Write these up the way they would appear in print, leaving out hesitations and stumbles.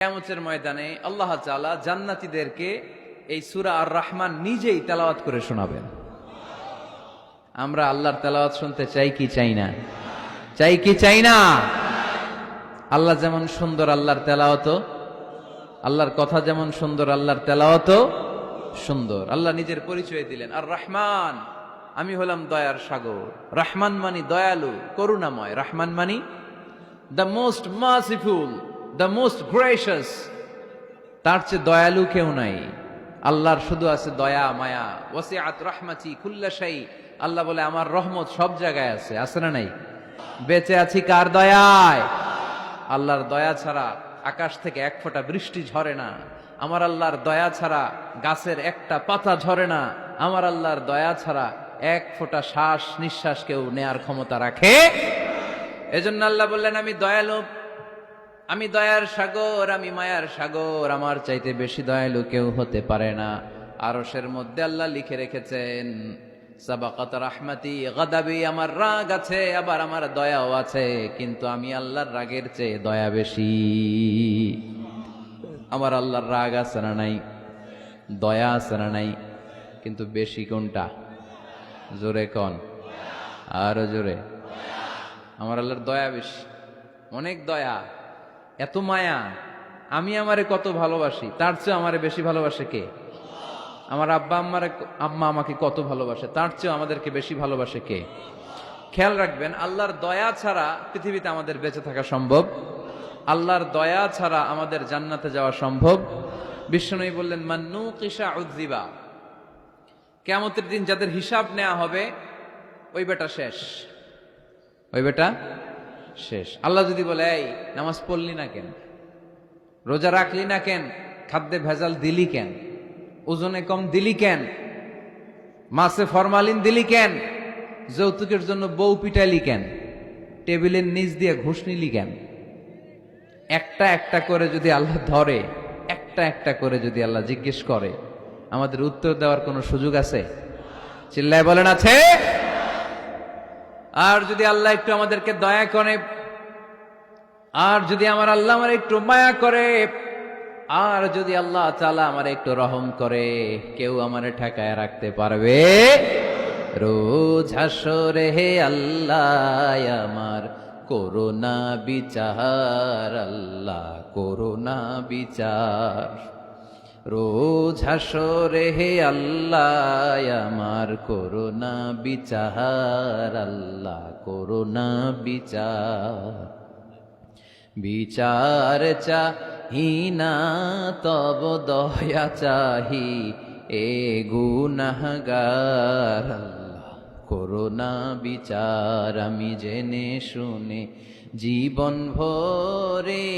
কিয়ামতের ময়দানে আল্লাহ তাআলা জান্নাতীদেরকে এই সূরা আর রহমান নিজেই তেলাওয়াত করে শোনাবেন। আমরা আল্লাহর তেলাওয়াত শুনতে চাই কি চাই না? চাই কি চাই না? আল্লাহ যেমন সুন্দর আল্লাহর তেলাওয়াত, আল্লাহর কথা যেমন সুন্দর আল্লাহর তেলাওয়াত সুন্দর। আল্লাহ নিজের পরিচয় দিলেন, আর রহমান, আমি হলাম দয়ার সাগর। রহমান মানি দয়ালু, করুণাময়। রহমান মানি the most merciful, the most gracious. তার চেয়ে দয়ালু কেউ নাই। আল্লাহর শুধু আছে দয়া মায়া। ওয়াসিআত রাহমাতি কুল্লা শাই। আল্লাহ বলে আমার রহমত সব জায়গায় আছে। আছে না নাই? বেঁচে আছি কার দয়ায়? আল্লাহর দয়া ছাড়া আকাশ থেকে এক ফোঁটা বৃষ্টি ঝরে না। আমার আল্লাহর দয়া ছাড়া গাছের একটা পাতা ঝরে না। আমার আল্লাহর দয়া ছাড়া এক ফোঁটা শ্বাস নিঃশ্বাস কেউ নেয়ার ক্ষমতা রাখে। এজন্য আল্লাহ বললেন, আমি দয়ালু, আমি দয়ার সাগর, আমি মায়ার সাগর। আমার চাইতে বেশি দয়ালু কেউ হতে পারে না। আরশের মধ্যে আল্লাহ লিখে রেখেছেন, সাবাকাত রাহমাতি গাদাবি, আমার রাগ আছে আবার আমার দয়াও আছে, কিন্তু আমি আল্লাহর রাগের চেয়ে দয়া বেশি। আমার আল্লাহর রাগ আছে না নাই? দয়া আছে না নাই? কিন্তু বেশি কোনটা? জোরে কোন? আরো জোরে। আমার আল্লাহর দয়া বেশি, অনেক দয়া, এত মায়া। আমি আমারে কত ভালোবাসি, তার চেয়ে আমারে বেশি ভালোবাসে কে? আমার আম্মা আমাকে কত ভালোবাসে, তার চেয়ে আমাদেরকে বেশি ভালোবাসে কে? খেয়াল রাখবেন, আল্লাহর দয়া ছাড়া পৃথিবীতে আমাদের বেঁচে থাকা সম্ভব। আল্লাহর দয়া ছাড়া আমাদের জান্নাতে যাওয়া সম্ভব। বিশ্বনবী বললেন, মান্নু কিসা উযযিবা, কিয়ামতের দিন যাদের হিসাব নেওয়া হবে ওই বেটা শেষ, ওই বেটা শেষ। আল্লাহ যদি বলে, এই নামাজ পড়লি না কেন, রোজা রাখলি না কেন, খাদ্যে ভেজাল দিলি কেন, ওজনে কম দিলি কেন, মাছে ফরমালিন দিলি কেন, যৌতুকের জন্য বউ পিটাইলি কেন, টেবিলের নিচ দিয়ে ঘুষ নিলি কেন, একটা একটা করে যদি আল্লাহ ধরে, একটা একটা করে যদি আল্লাহ জিজ্ঞেস করে, আমাদের উত্তর দেওয়ার কোনো সুযোগ আছে? চিল্লায় বলেন আছে? আর যদি আল্লাহ একটু আমাদেরকে দয়া করে, আর যদি আমার আল্লাহ আমার একটু মায়া করে, আর যদি আল্লাহ তাআলা আমার একটু রহম করে, কেউ আমারে ঠেকায় রাখতে পারবে? রোজ হাসরে হে আল্লাহ আমার করুণা বিচার, আল্লাহ করুণা বিচার। রোজ হাসরে হে আল্লাহ আমার করুণা বিচার, আল্লাহ করুণা বিচার। বিচার চাহি না তব দয়া চাহি, এ গুনাহগার, আল্লাহ করুণা বিচার। আমি জেনে শুনে জীবন ভরে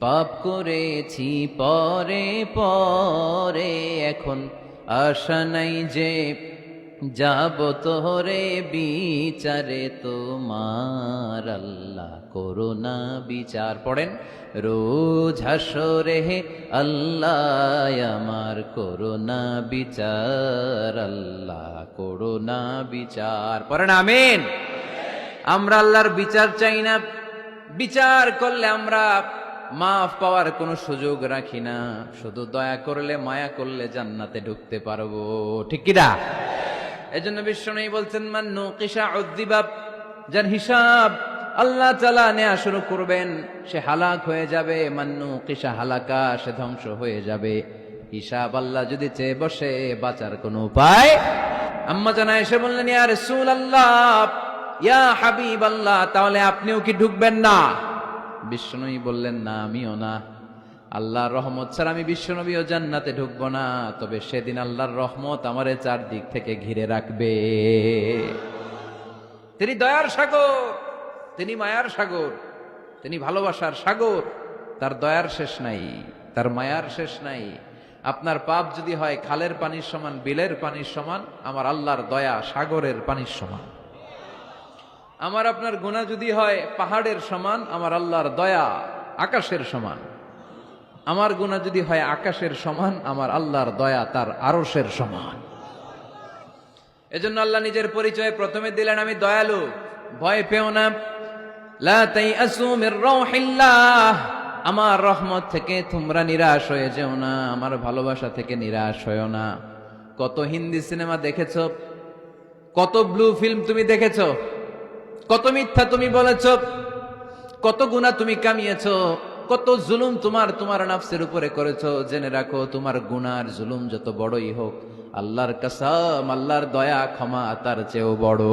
পাপ করেছি পরে পরে, এখন আশা নাই যে যাব তোরে বিচারে তোমার, আল্লাহ করুণা বিচার। পড়েন, রোজ হাসরে হে আল্লাহ আমার করুণা বিচার, আল্লাহ করুণা বিচার। পড়েন আমিন। আমরা আল্লাহর বিচার চাই না। বিচার করলে আমরা মাফ পাওয়ার কোনো সুযোগ রাখি না। শুধু দয়া করলে মায়া করলে জান্নাতে ঢুকতে পারবো, ঠিক কি না? এজন্য বিশ্বনবী বলছেন, মান্নু কিসা উযযিবা, যার হিসাব আল্লাহ তাআলা নেওয়া শুরু করবেন সে হালাক হয়ে যাবে। মান্নু কিসা হালাকা, সে ধ্বংস হয়ে যাবে। হিসাব আল্লাহ যদি চেয়ে বসে, বাঁচার কোনো উপায়। আম্মা জানা এসে বললেন, ইয়া রাসূলুল্লাহ, ইয়া হাবিবাল্লাহ, তাহলে আপনিও কি ঢুকবেন না? বিশ্বনবী বললেন, না আমিও না। আল্লাহর রহমত ছাড়া আমি বিশ্বনবীও জান্নাতে ঢুকবো না। তবে সেদিন আল্লাহর রহমত আমারে চারদিক থেকে ঘিরে রাখবে। তিনি দয়ার সাগর, তিনি মায়ার সাগর, তিনি ভালোবাসার সাগর। তার দয়ার শেষ নাই, তার মায়ার শেষ নাই। আপনার পাপ যদি হয় খালের পানির সমান, বিলের পানির সমান, আমার আল্লাহর দয়া সাগরের পানির সমান। আমার আপনার গুনাহ যদি হয় পাহাড়ের সমান, আমার আল্লাহর দয়া আকাশের সমান। আমার গুনাহ যদি হয় আকাশের সমান, আমার আল্লাহর দয়া তার আরশের সমান। এজন্য আল্লাহ নিজের পরিচয় প্রথমে দিলেন, আমি দয়ালু, ভয় পেও না। লা তাইআসু মির রাউহিল্লাহ, আমার রহমত থেকে তোমরা নিরাশ হয়ে যেও না, আমার ভালোবাসা থেকে নিরাশ হয়েও না। কত হিন্দি সিনেমা দেখেছো, কত ব্লু ফিল্ম তুমি দেখেছো, কত মিথ্যা তুমি বলেছো, কত গুনাহ তুমি কামিয়েছো, কত জুলুম তোমার নাফসের উপরে করেছো। জেনে রাখো, তোমার গুনার জুলুম যত বড়ই হোক, আল্লাহর কসম, আল্লাহর দয়া ক্ষমা তার চেয়েও বড়।